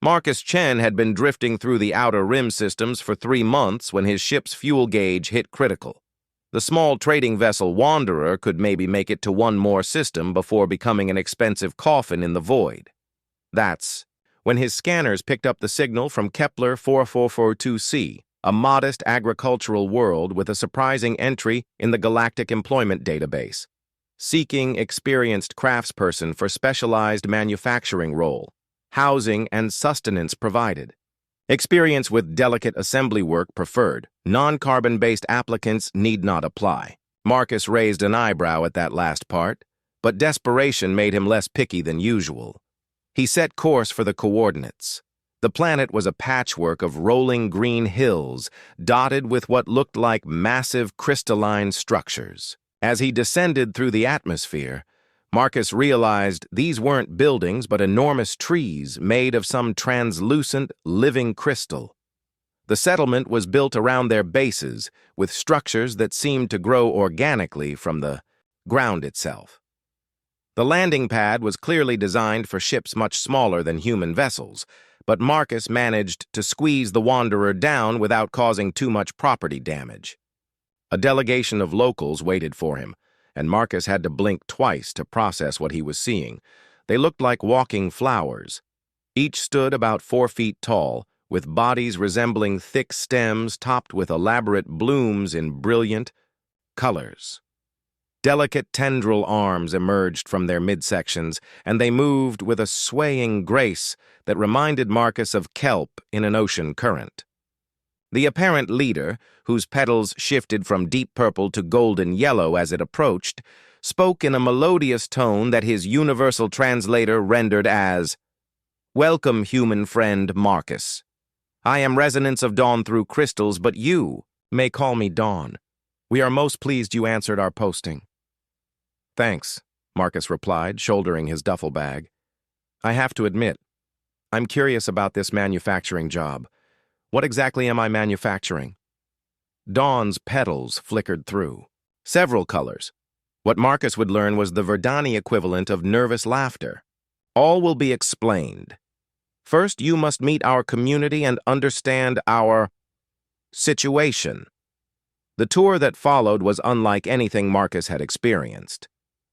Marcus Chen had been drifting through the outer rim systems for 3 months when his ship's fuel gauge hit critical. The small trading vessel Wanderer could maybe make it to one more system before becoming an expensive coffin in the void. That's when his scanners picked up the signal from Kepler 4442c, a modest agricultural world with a surprising entry in the Galactic Employment Database, seeking experienced craftsperson for specialized manufacturing role, housing and sustenance provided. Experience with delicate assembly work preferred. Non-carbon-based applicants need not apply. Marcus raised an eyebrow at that last part, but desperation made him less picky than usual. He set course for the coordinates. The planet was a patchwork of rolling green hills, dotted with what looked like massive crystalline structures. As he descended through the atmosphere, Marcus realized these weren't buildings but enormous trees made of some translucent, living crystal. The settlement was built around their bases, with structures that seemed to grow organically from the ground itself. The landing pad was clearly designed for ships much smaller than human vessels, but Marcus managed to squeeze the Wanderer down without causing too much property damage. A delegation of locals waited for him, and Marcus had to blink twice to process what he was seeing. They looked like walking flowers. Each stood about 4 feet tall, with bodies resembling thick stems topped with elaborate blooms in brilliant colors. Delicate tendril arms emerged from their midsections, and they moved with a swaying grace that reminded Marcus of kelp in an ocean current. The apparent leader, whose petals shifted from deep purple to golden yellow as it approached, spoke in a melodious tone that his universal translator rendered as, "Welcome, human friend Marcus. I am Resonance of Dawn through crystals, but you may call me Dawn. We are most pleased you answered our posting." "Thanks," Marcus replied, shouldering his duffel bag. "I have to admit, I'm curious about this manufacturing job. What exactly am I manufacturing?" Dawn's petals flickered through. Several colors. What Marcus would learn was the Verdani equivalent of nervous laughter. All will be explained. First, you must meet our community and understand our situation. The tour that followed was unlike anything Marcus had experienced.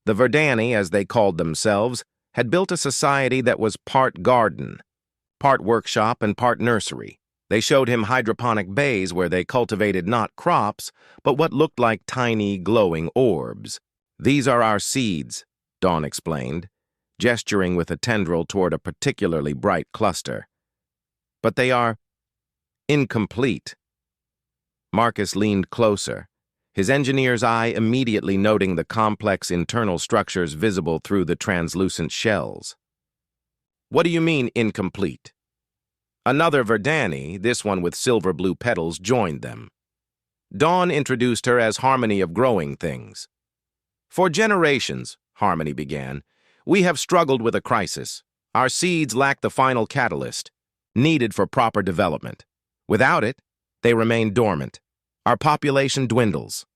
The Verdani, as they called themselves, had built a society that was part garden, part workshop, and part nursery. They showed him hydroponic bays where they cultivated not crops, but what looked like tiny, glowing orbs. "These are our seeds," Dawn explained, gesturing with a tendril toward a particularly bright cluster. "But they are incomplete." Marcus leaned closer, his engineer's eye immediately noting the complex internal structures visible through the translucent shells. "What do you mean, incomplete?" Another Verdani, this one with silver-blue petals, joined them. Dawn introduced her as Harmony of Growing Things. "For generations," Harmony began, "we have struggled with a crisis. Our seeds lack the final catalyst, needed for proper development. Without it, they remain dormant. Our population dwindles.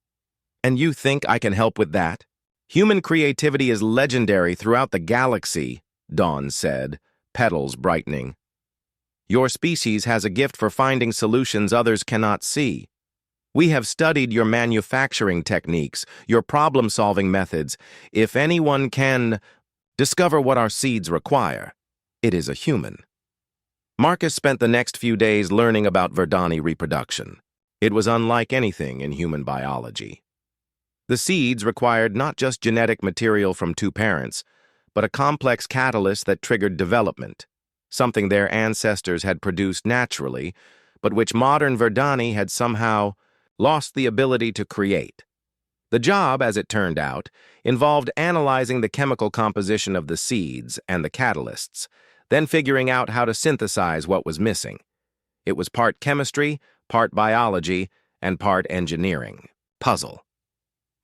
And you think I can help with that? Human creativity is legendary throughout the galaxy," Dawn said, petals brightening. "Your species has a gift for finding solutions others cannot see. We have studied your manufacturing techniques, your problem-solving methods. If anyone can discover what our seeds require, it is a human." Marcus spent the next few days learning about Verdani reproduction. It was unlike anything in human biology. The seeds required not just genetic material from 2 parents, but a complex catalyst that triggered development, something their ancestors had produced naturally, but which modern Verdani had somehow lost the ability to create. The job, as it turned out, involved analyzing the chemical composition of the seeds and the catalysts, then figuring out how to synthesize what was missing. It was part chemistry, part biology, and part engineering. Puzzle.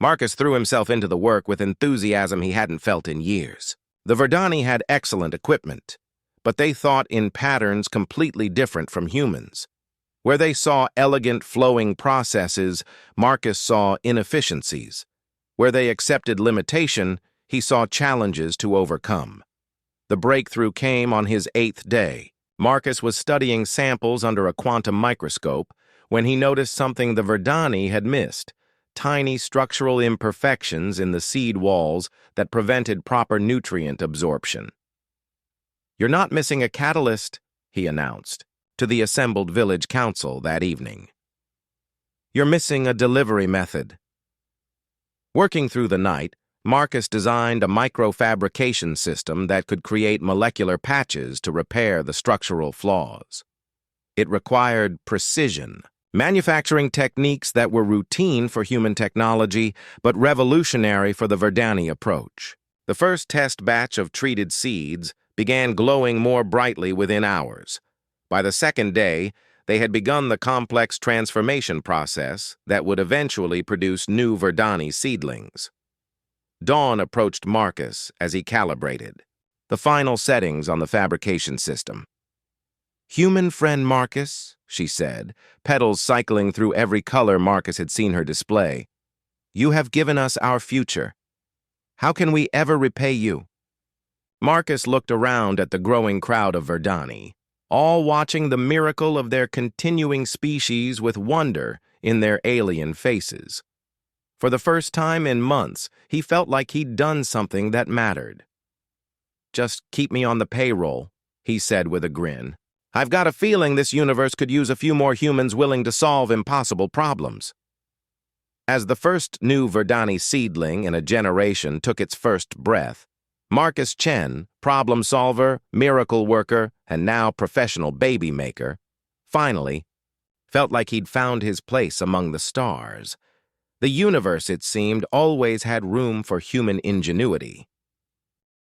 Marcus threw himself into the work with enthusiasm he hadn't felt in years. The Verdani had excellent equipment, but they thought in patterns completely different from humans. Where they saw elegant, flowing processes, Marcus saw inefficiencies. Where they accepted limitation, he saw challenges to overcome. The breakthrough came on his 8th day. Marcus was studying samples under a quantum microscope when he noticed something the Verdani had missed: tiny structural imperfections in the seed walls that prevented proper nutrient absorption. "You're not missing a catalyst," he announced to the assembled village council that evening. "You're missing a delivery method." Working through the night, Marcus designed a microfabrication system that could create molecular patches to repair the structural flaws. It required precision, manufacturing techniques that were routine for human technology but revolutionary for the Verdani approach. The first test batch of treated seeds began glowing more brightly within hours. By the second day, they had begun the complex transformation process that would eventually produce new Verdani seedlings. Dawn approached Marcus as he calibrated the final settings on the fabrication system. "Human friend Marcus," she said, petals cycling through every color Marcus had seen her display, "you have given us our future. How can we ever repay you?" Marcus looked around at the growing crowd of Verdani, all watching the miracle of their continuing species with wonder in their alien faces. For the first time in months, he felt like he'd done something that mattered. "Just keep me on the payroll," he said with a grin. "I've got a feeling this universe could use a few more humans willing to solve impossible problems." As the first new Verdani seedling in a generation took its first breath, Marcus Chen, problem solver, miracle worker, and now professional baby maker, finally felt like he'd found his place among the stars. The universe, it seemed, always had room for human ingenuity.